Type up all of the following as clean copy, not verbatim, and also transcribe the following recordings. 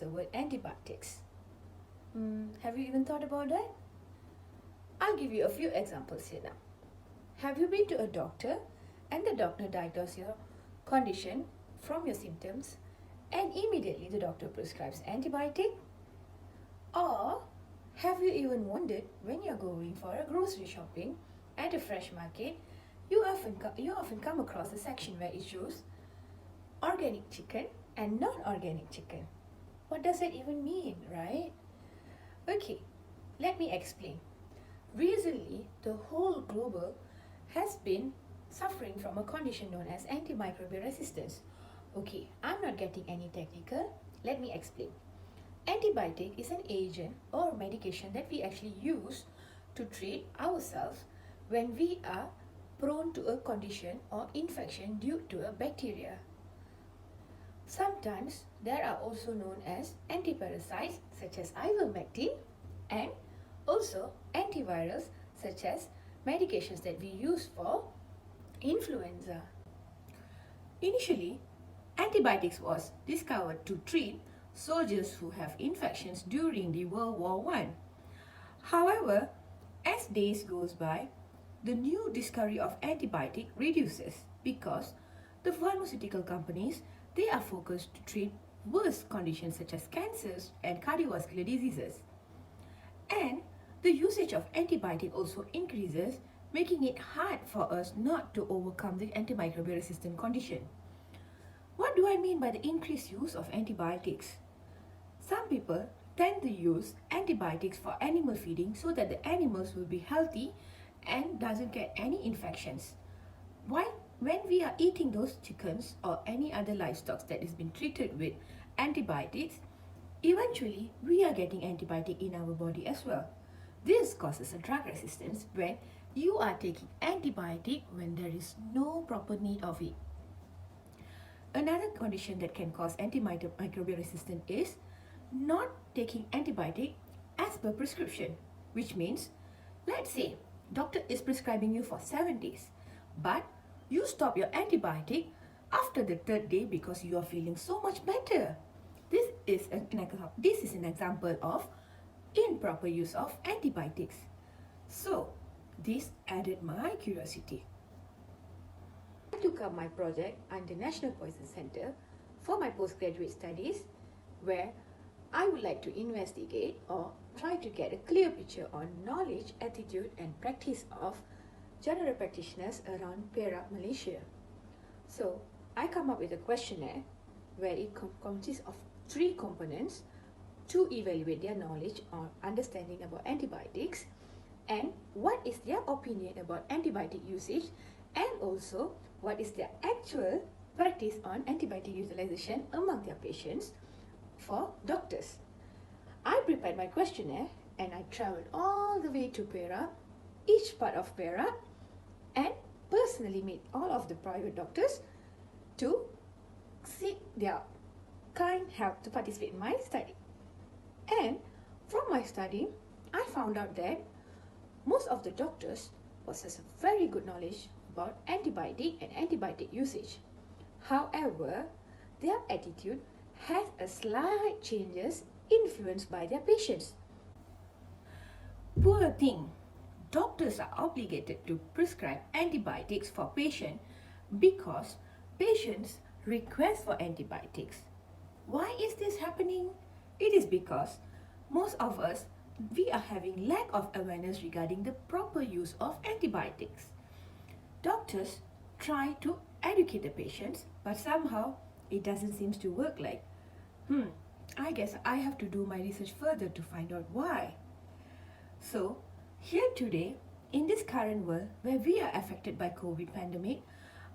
the word antibiotics. Have you even thought about that? I'll give you a few examples here now. Have you been to a doctor and the doctor diagnosed your condition from your symptoms and immediately the doctor prescribes antibiotic? Or have you even wondered when you're going for a grocery shopping at a fresh market, you often come across a section where it shows organic chicken and non-organic chicken. What does that even mean, right? Okay, let me explain. Recently, the whole global has been suffering from a condition known as antimicrobial resistance. Okay, I'm not getting any technical. Let me explain. Antibiotic is an agent or medication that we actually use to treat ourselves when we are prone to a condition or infection due to a bacteria. Sometimes there are also known as antiparasites such as ivermectin and also antivirals such as medications that we use for influenza. Initially, antibiotics was discovered to treat soldiers who have infections during the World War I. However, as days goes by, the new discovery of antibiotic reduces because the pharmaceutical companies, they are focused to treat worse conditions such as cancers and cardiovascular diseases. And the usage of antibiotic also increases, making it hard for us not to overcome the antimicrobial resistant condition. What do I mean by the increased use of antibiotics? Some people tend to use antibiotics for animal feeding so that the animals will be healthy and doesn't get any infections. While when we are eating those chickens or any other livestock that is being treated with antibiotics, eventually we are getting antibiotic in our body as well. This causes a drug resistance when you are taking antibiotic when there is no proper need of it. Another condition that can cause antimicrobial resistance is not taking antibiotic as per prescription, which means, let's say, doctor is prescribing you for 7 days, but you stop your antibiotic after the 3rd day because you are feeling so much better. This is an example of improper use of antibiotics. So, this added my curiosity. I took up my project under National Poison Center for my postgraduate studies, where I would like to investigate or try to get a clear picture on knowledge, attitude and practice of general practitioners around Perak, Malaysia. So, I come up with a questionnaire where it consists of 3 components to evaluate their knowledge or understanding about antibiotics and what is their opinion about antibiotic usage and also what is their actual practice on antibiotic utilization among their patients for doctors. I prepared my questionnaire and I traveled all the way to Perak, each part of Perak, and personally met all of the private doctors to seek their kind help to participate in my study. And from my study, I found out that most of the doctors possess a very good knowledge about antibiotic and antibiotic usage. However, their attitude has a slight changes influenced by their patients. Poor thing, doctors are obligated to prescribe antibiotics for patients because patients request for antibiotics. Why is this happening? It is because most of us, we are having lack of awareness regarding the proper use of antibiotics. Doctors try to educate the patients, but somehow it doesn't seem to work like, I guess I have to do my research further to find out why. So, here today, in this current world where we are affected by COVID pandemic,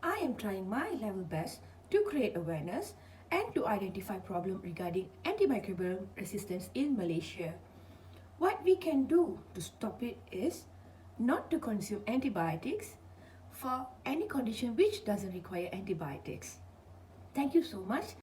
I am trying my level best to create awareness and to identify problems regarding antimicrobial resistance in Malaysia. What we can do to stop it is not to consume antibiotics for any condition which doesn't require antibiotics. Thank you so much.